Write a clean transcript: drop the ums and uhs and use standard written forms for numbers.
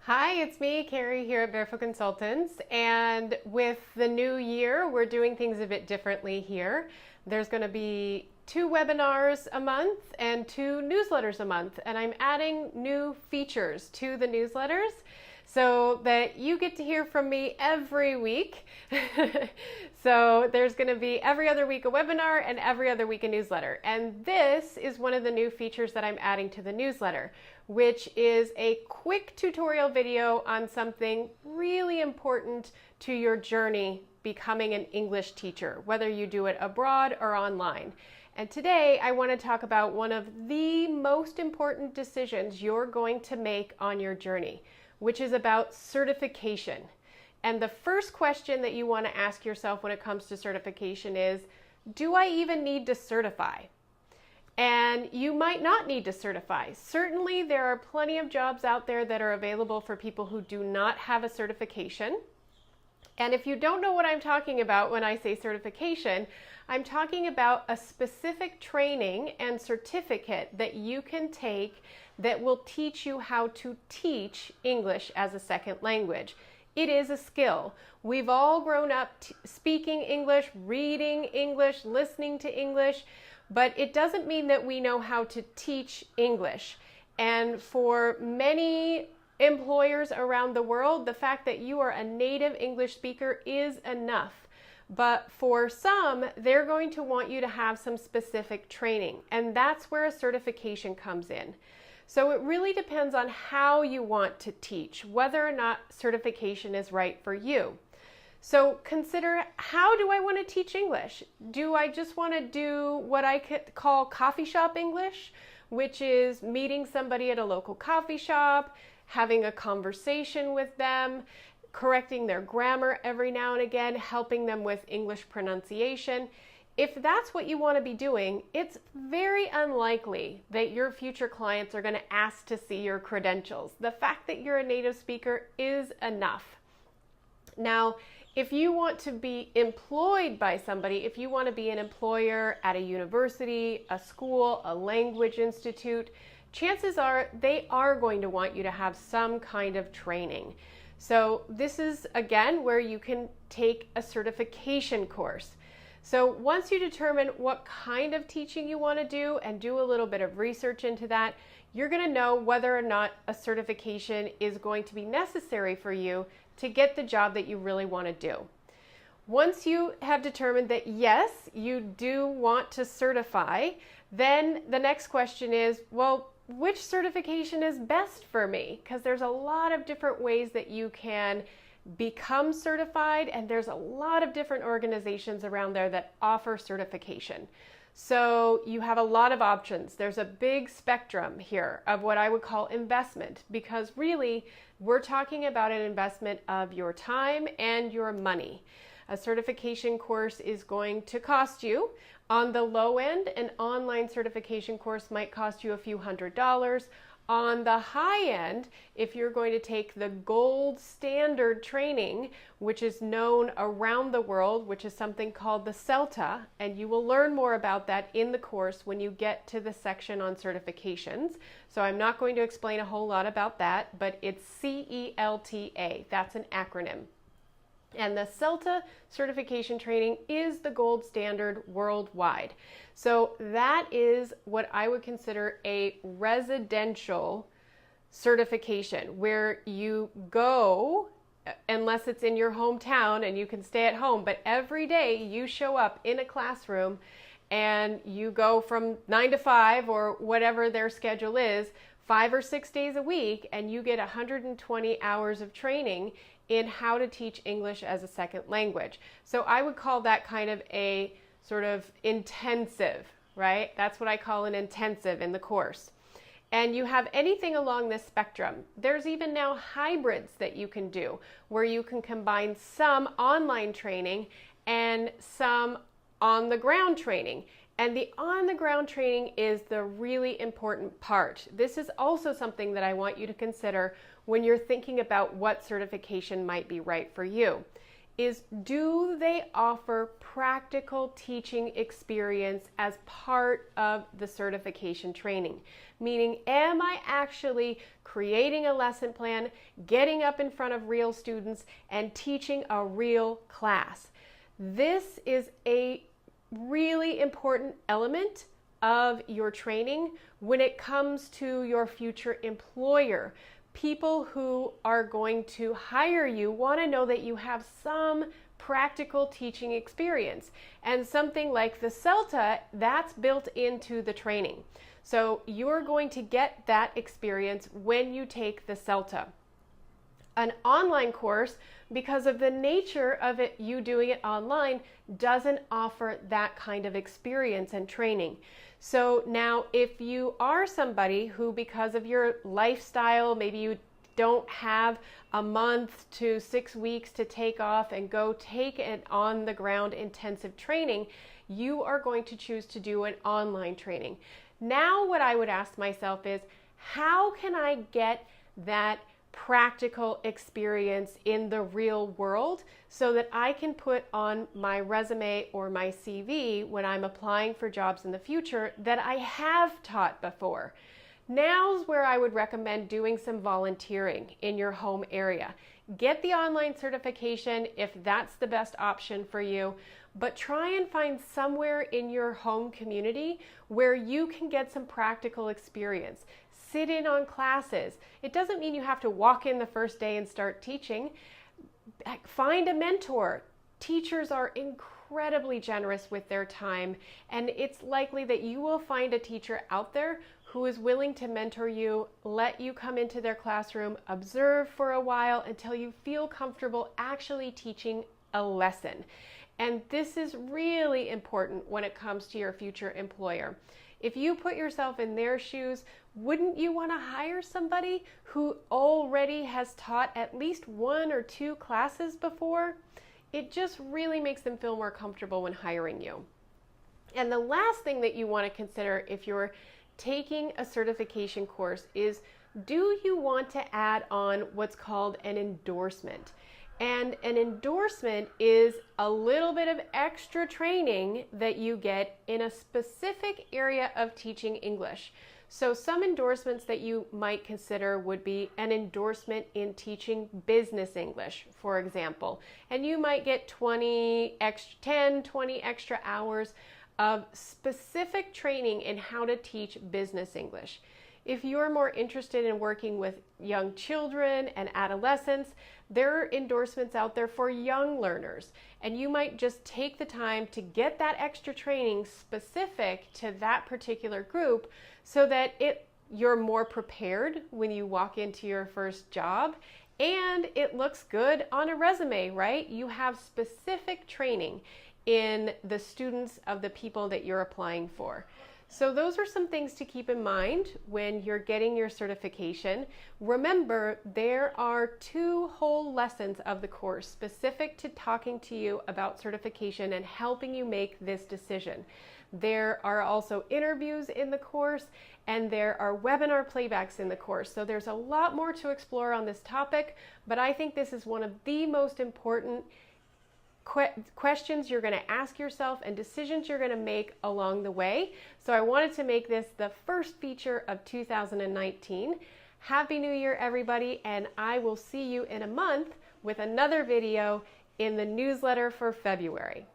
Hi, it's me, Carrie, here at Barefoot Consultants. And with the new year, we're doing things a bit differently here. There's going to be 2 webinars a month and 2 newsletters a month. And I'm adding new features to the newsletters so that you get to hear from me every week. So there's going to be every other week a webinar and every other week a newsletter. And this is one of the new features that I'm adding to the newsletter, which is a quick tutorial video on something really important to your journey becoming an English teacher, whether you do it abroad or online. And today I want to talk about one of the most important decisions you're going to make on your journey, which is about certification. And the first question that you want to ask yourself when it comes to certification is, do I even need to certify? And you might not need to certify. Certainly there are plenty of jobs out there that are available for people who do not have a certification. And if you don't know what I'm talking about when I say certification, I'm talking about a specific training and certificate that you can take that will teach you how to teach English as a second language. It is a skill. We've all grown up speaking English, reading English, listening to English, but it doesn't mean that we know how to teach English. And for many employers around the world, the fact that you are a native English speaker is enough. But for some, they're going to want you to have some specific training, and that's where a certification comes in. So it really depends on how you want to teach, whether or not certification is right for you. So consider, how do I want to teach English? Do I just want to do what I could call coffee shop English, which is meeting somebody at a local coffee shop, having a conversation with them, correcting their grammar every now and again, helping them with English pronunciation? If that's what you want to be doing, it's very unlikely that your future clients are going to ask to see your credentials. The fact that you're a native speaker is enough. Now, if you want to be employed by somebody, if you want to be an employer at a university, a school, a language institute, chances are they are going to want you to have some kind of training. So this is, again, where you can take a certification course. So once you determine what kind of teaching you want to do and do a little bit of research into that, you're going to know whether or not a certification is going to be necessary for you to get the job that you really want to do. Once you have determined that yes, you do want to certify, then the next question is, well, which certification is best for me? Because there's a lot of different ways that you can become certified, and there's a lot of different organizations around there that offer certification. So you have a lot of options. There's a big spectrum here of what I would call investment, because really we're talking about an investment of your time and your money. A certification course is going to cost you, on the low end, an online certification course might cost you a few $100s. On the high end, if you're going to take the gold standard training, which is known around the world, which is something called the CELTA, and you will learn more about that in the course when you get to the section on certifications. So I'm not going to explain a whole lot about that, but it's CELTA. That's an acronym. And the CELTA certification training is the gold standard worldwide. So that is what I would consider a residential certification, where you go, unless it's in your hometown and you can stay at home, but every day you show up in a classroom and you go from 9 to 5 or whatever their schedule is, 5 or 6 days a week, and you get 120 hours of training in how to teach English as a second language. So I would call that kind of a sort of intensive, right? That's what I call an intensive in the course. And you have anything along this spectrum. There's even now hybrids that you can do, where you can combine some online training and some on-the-ground training. And the on-the-ground training is the really important part. This is also something that I want you to consider when you're thinking about what certification might be right for you. is, do they offer practical teaching experience as part of the certification training? Meaning, am I actually creating a lesson plan, getting up in front of real students, and teaching a real class? This is a really important element of your training when it comes to your future employer. People who are going to hire you want to know that you have some practical teaching experience. And something like the CELTA, that's built into the training. So you're going to get that experience when you take the CELTA. An online course, because of the nature of it, you doing it online, doesn't offer that kind of experience and training. So now if you are somebody who, because of your lifestyle, maybe you don't have a month to 6 weeks to take off and go take an on-the-ground intensive training, you are going to choose to do an online training. Now what I would ask myself is, how can I get that practical experience in the real world so that I can put on my resume or my CV when I'm applying for jobs in the future that I have taught before? Now's where I would recommend doing some volunteering in your home area. Get the online certification if that's the best option for you, but try and find somewhere in your home community where you can get some practical experience. Sit in on classes. It doesn't mean you have to walk in the first day and start teaching. Find a mentor. Teachers are incredibly generous with their time, and it's likely that you will find a teacher out there who is willing to mentor you, let you come into their classroom, observe for a while until you feel comfortable actually teaching a lesson. And this is really important when it comes to your future employer. If you put yourself in their shoes, wouldn't you want to hire somebody who already has taught at least 1 or 2 classes before? It just really makes them feel more comfortable when hiring you. And the last thing that you want to consider if you're taking a certification course is, do you want to add on what's called an endorsement? And an endorsement is a little bit of extra training that you get in a specific area of teaching English. So some endorsements that you might consider would be an endorsement in teaching business English, for example. And you might get 20 extra hours of specific training in how to teach business English. If you're more interested in working with young children and adolescents, there are endorsements out there for young learners, and you might just take the time to get that extra training specific to that particular group so that you're more prepared when you walk into your first job, and it looks good on a resume, right? You have specific training in the students of the people that you're applying for. So those are some things to keep in mind when you're getting your certification. Remember, there are 2 whole lessons of the course specific to talking to you about certification and helping you make this decision. There are also interviews in the course, and there are webinar playbacks in the course. So there's a lot more to explore on this topic, but I think this is one of the most important questions you're going to ask yourself and decisions you're going to make along the way. So I wanted to make this the first feature of 2019. Happy New Year, everybody, and I will see you in a month with another video in the newsletter for February.